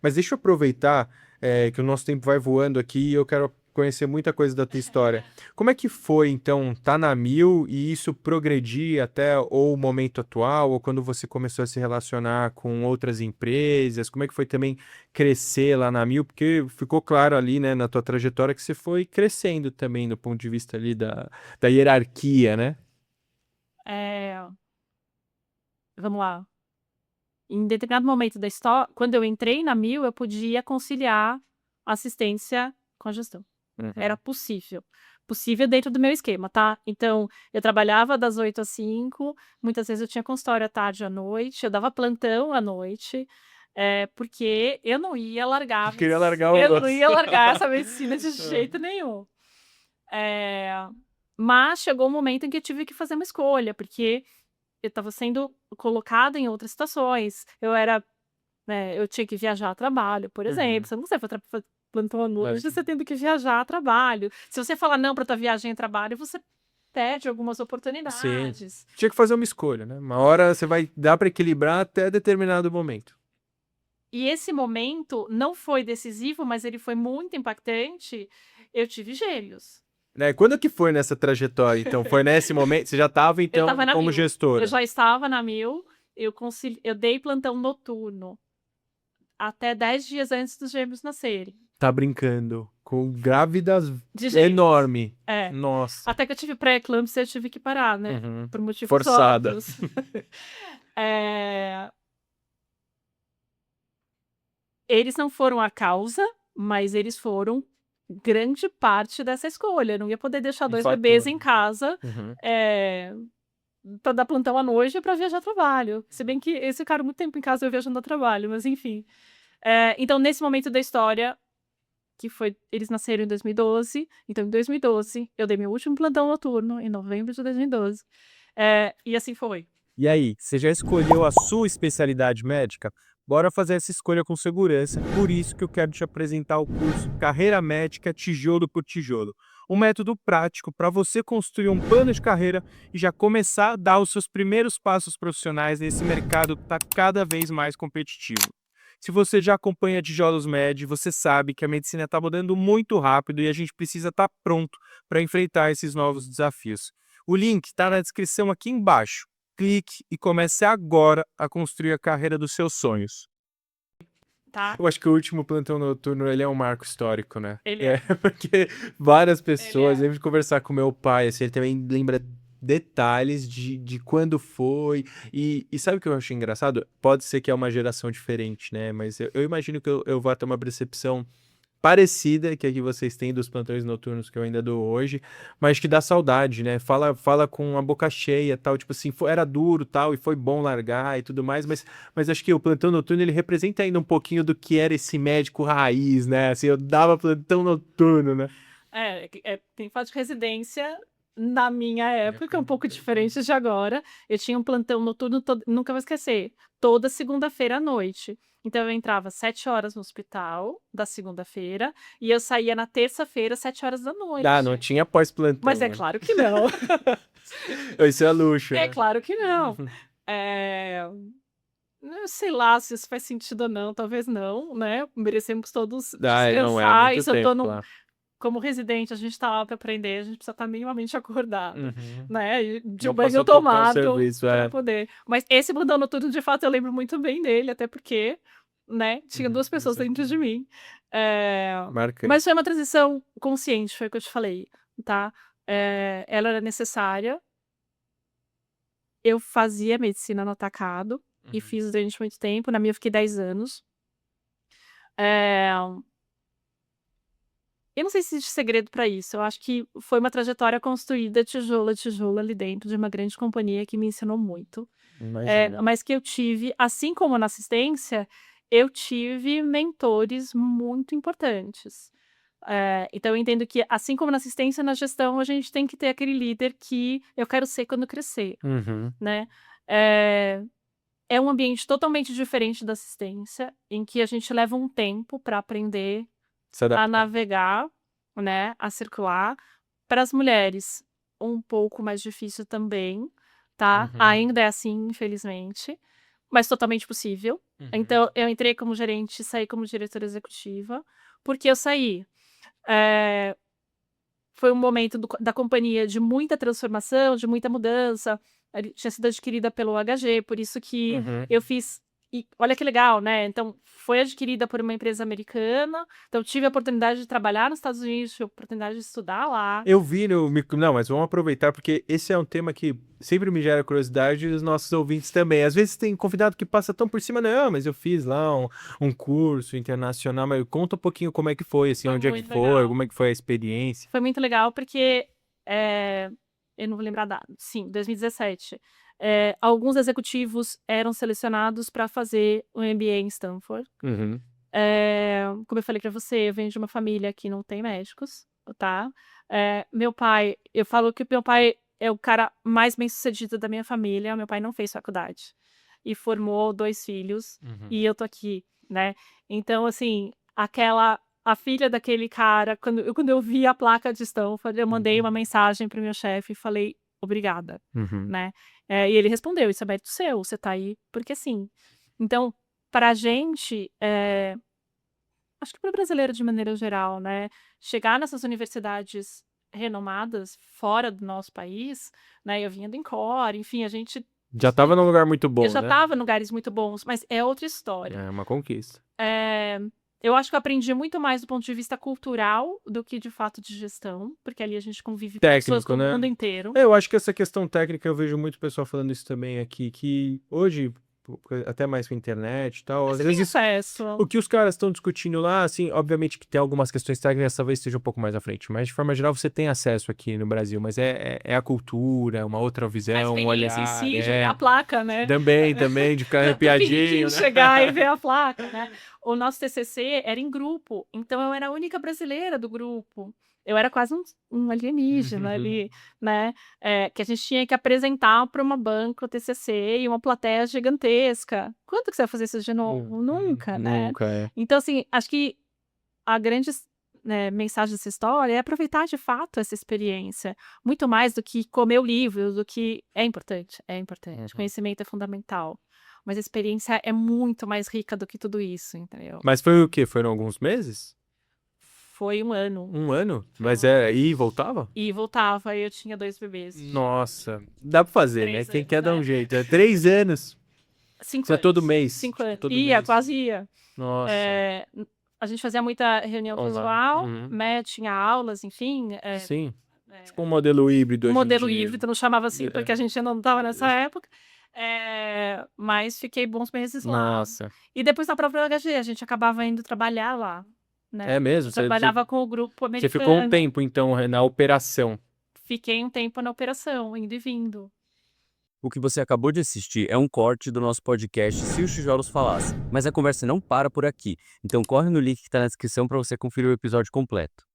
Mas deixa eu aproveitar que o nosso tempo vai voando aqui e eu quero conhecer muita coisa da tua história. Como é que foi, então, tá na Mil e isso progredir até ou o momento atual, ou quando você começou a se relacionar com outras empresas? Como é que foi também crescer lá na Mil? Porque ficou claro ali, né, na tua trajetória que você foi crescendo também do ponto de vista ali da hierarquia, né? É, vamos lá. Em determinado momento da história, quando eu entrei na Mil, eu podia conciliar assistência com a gestão. Era Uhum. possível. Possível dentro do meu esquema, tá? Então, eu trabalhava das 8 às 5, muitas vezes eu tinha consultório à tarde e à noite, eu dava plantão à noite, porque eu não ia largar Queria largar o eu não negócio. ia largar essa medicina de jeito nenhum. Eh, mas chegou um momento em que eu tive que fazer uma escolha, porque eu estava sendo colocada em outras situações. Eu tinha que viajar a trabalho, por exemplo. Uhum. Você não consegue plantão à noite, Mas você tendo que viajar a trabalho. Se você falar não para tua viagem a trabalho, você perde algumas sim. oportunidades. Tinha que fazer uma escolha, né? Uma hora você vai dar para equilibrar até determinado momento. E esse momento não foi decisivo, mas ele foi muito impactante. Eu tive gêmeos. Né? Quando que foi nessa trajetória? Então, foi nesse momento? Você já estava, Eu então, estava na como Mil. Eu gestora? já estava na Mil. Eu dei plantão noturno até 10 dias antes dos gêmeos nascerem. Tá brincando. Com grávidas De gêmeos. enorme. É. Nossa. Até que eu tive pré-eclâmpsia, eu tive que parar, né? Uhum. Por motivos Forçada. óbvios. É, Eles não foram a causa, mas eles foram grande parte dessa escolha. Eu não ia poder deixar Um 2 bebês fator. em casa, Uhum. para dar plantão à noite e para viajar a trabalho. Se bem que eles ficaram muito tempo em casa eu viajando a trabalho, mas enfim. Então, nesse momento da história, eles nasceram em 2012, então em 2012 eu dei meu último plantão noturno, em novembro de 2012. E assim foi. E aí, você já escolheu a sua especialidade médica? Bora fazer essa escolha com segurança. Por isso que eu quero te apresentar o curso Carreira Médica Tijolo por Tijolo. Um método prático para você construir um plano de carreira e já começar a dar os seus primeiros passos profissionais nesse mercado que está cada vez mais competitivo. Se você já acompanha Tijolos Med, você sabe que a medicina está mudando muito rápido e a gente precisa estar pronto para enfrentar esses novos desafios. O link está na descrição aqui embaixo. Clique e comece agora a construir a carreira dos seus sonhos. Tá? Eu acho que o último plantão noturno, ele é um marco histórico, né? Ele É, é. porque várias Ele pessoas, é. lembro de conversar com meu pai, assim, ele também lembra detalhes de quando foi. E sabe o que eu acho engraçado? Pode ser que é uma geração diferente, né? Mas eu imagino que eu vou ter uma percepção parecida que a que vocês têm dos plantões noturnos que eu ainda dou hoje, mas que dá saudade, né? Fala com a boca cheia, tal, tipo assim, era duro, tal, e foi bom largar e tudo mais, mas acho que o plantão noturno ele representa ainda um pouquinho do que era esse médico raiz, né? Assim, eu dava plantão noturno, né? Tem fase de residência. Na minha época, um pouco diferente de agora, eu tinha um plantão noturno, nunca vou esquecer, toda segunda-feira à noite. Então, eu entrava 7 horas no hospital, da segunda-feira, e eu saía na terça-feira, 7 horas da Ah, não noite. tinha Mas pós-plantão, é né? claro que não. Isso é luxo, É né? claro que não. É, eu sei lá se isso faz sentido ou não, talvez não, né? Merecemos todos Ah, não, é há descansar. E muito se eu tô tempo lá. como residente, a gente está lá para aprender, a gente precisa estar minimamente acordado, Uhum. né? E de um Não banho passou por qual tomado serviço, para é. poder. Mas esse plantão noturno, de fato, eu lembro muito bem dele, até porque, né, tinha Uhum. 2 pessoas dentro de mim. Mas Marcante. foi uma transição consciente, foi o que eu te falei, tá? Ela era necessária. Eu fazia medicina no atacado e Uhum. fiz durante muito tempo. Na minha, eu fiquei 10 anos. Eh, eu não sei se existe segredo para isso. Eu acho que foi uma trajetória construída tijolo a tijolo ali dentro de uma grande companhia que me ensinou muito. Imagino. Mas que eu tive, assim como na assistência, eu tive mentores muito importantes. Então eu entendo que, assim como na assistência, na gestão, a gente tem que ter aquele líder que eu quero ser quando crescer, Uhum. né? Eh, é um ambiente totalmente diferente da assistência, em que a gente leva um tempo para aprender Se a adaptar. navegar, né, a circular. Para as mulheres, um pouco mais difícil também, tá? Uhum. Ainda é assim, infelizmente, mas totalmente possível. Então, eu entrei como gerente e saí como diretora executiva. Porque eu saí? Foi um momento da companhia de muita transformação, de muita mudança. Ele tinha sido adquirida pelo HG, por isso que eu fiz. E olha que legal, né? Então, foi adquirida por uma empresa americana. Então, tive a oportunidade de trabalhar nos Estados Unidos, tive a oportunidade de estudar lá. Eu vi no. Não, mas vamos aproveitar, porque esse é um tema que sempre me gera curiosidade e os nossos ouvintes também. Às vezes tem convidado que passa tão por cima, não, mas eu fiz lá um curso internacional, mas conta um pouquinho como é que foi, assim, Foi onde é que muito foi, legal. como é que foi a experiência. Foi muito legal porque, eu não vou lembrar a data, sim, 2017. Alguns executivos eram selecionados para fazer o MBA em Stanford. Uhum. Como eu falei para você, eu venho de uma família que não tem médicos, tá? Meu pai, eu falo que meu pai é o cara mais bem-sucedido da minha família. Meu pai não fez faculdade e formou 2 filhos, e eu tô aqui, né? Então, assim, a filha daquele cara, quando eu vi a placa de Stanford, eu mandei uma mensagem pro meu chefe e falei: "Obrigada", Uhum. né? E ele respondeu: "Isso é mérito seu, você tá aí porque sim". Então, pra gente, acho que para o brasileiro de maneira geral, né, chegar nessas universidades renomadas fora do nosso país, né, eu vinha do Encore, enfim, a gente Já tava num lugar muito eu bom, já né? estava em lugares muito bons, mas é outra história. É uma conquista. Eu acho que eu aprendi muito mais do ponto de vista cultural do que de fato de gestão, porque ali a gente convive com pessoas Técnico, do né? mundo inteiro. Eu acho que essa questão técnica, eu vejo muito pessoal falando isso também aqui, que hoje, até mais com a internet e tal, às Você tem vezes acesso. o que os caras estão discutindo lá, assim, obviamente que tem algumas questões técnicas, talvez esteja um pouco mais à frente, mas de forma geral você tem acesso aqui no Brasil, mas é a cultura, uma outra A visão, um experiência em olhar, si, de ver a placa, né? também, de ficar Do arrepiadinho, periquinho né? chegar e ver a placa, né. O nosso TCC era em grupo, então eu era a única brasileira do grupo. Eu era quase um alienígena ali, né, que a gente tinha que apresentar para uma banca o TCC e uma plateia gigantesca. Quando que você vai fazer isso de novo? Nunca, né. Nunca é. Então, assim, acho que a grande mensagem dessa história é aproveitar de fato essa experiência, muito mais do que comer o livro, do que é importante, conhecimento é fundamental, mas a experiência é muito mais rica do que tudo isso, entendeu? Mas foi o quê? Foram alguns meses? Foi 1 ano. Um ano? Foi Mas 1 ano. e voltava? E voltava, eu tinha 2 bebês. Nossa, dá pra fazer, né? 3 Quem anos, quer dar um né. jeito. 3 anos. 5 Isso é todo anos, mês. 5 Tipo, anos. todo Ia, mês. quase ia. Nossa. Eh, a gente fazia muita reunião Online. visual, né, tinha aulas, enfim, Sim. eh Tipo um modelo híbrido um hoje em modelo dia. híbrido, não chamava assim, porque a É. gente ainda não estava nessa época, mas fiquei bons meses lá. Nossa. E depois na própria HG, a gente acabava indo trabalhar lá, né. É mesmo? Eu trabalhava com o grupo Você ficou um americano, tempo, então, na operação. fiquei um tempo na operação, indo e vindo. O que você acabou de assistir é um corte do nosso podcast Se os Tijolos Falassem, mas a conversa não para por aqui. Então corre no link que está na descrição para você conferir o episódio completo.